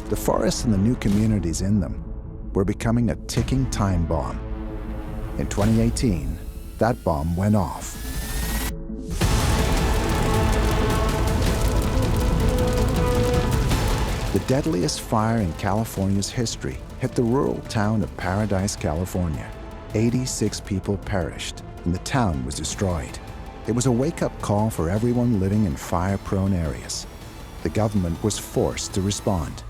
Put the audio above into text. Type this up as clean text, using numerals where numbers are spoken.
The forests and the new communities in them were becoming a ticking time bomb. In 2018, that bomb went off. The deadliest fire in California's history hit the rural town of Paradise, California. 86 people perished, and the town was destroyed. It was a wake-up call for everyone living in fire-prone areas. The government was forced to respond.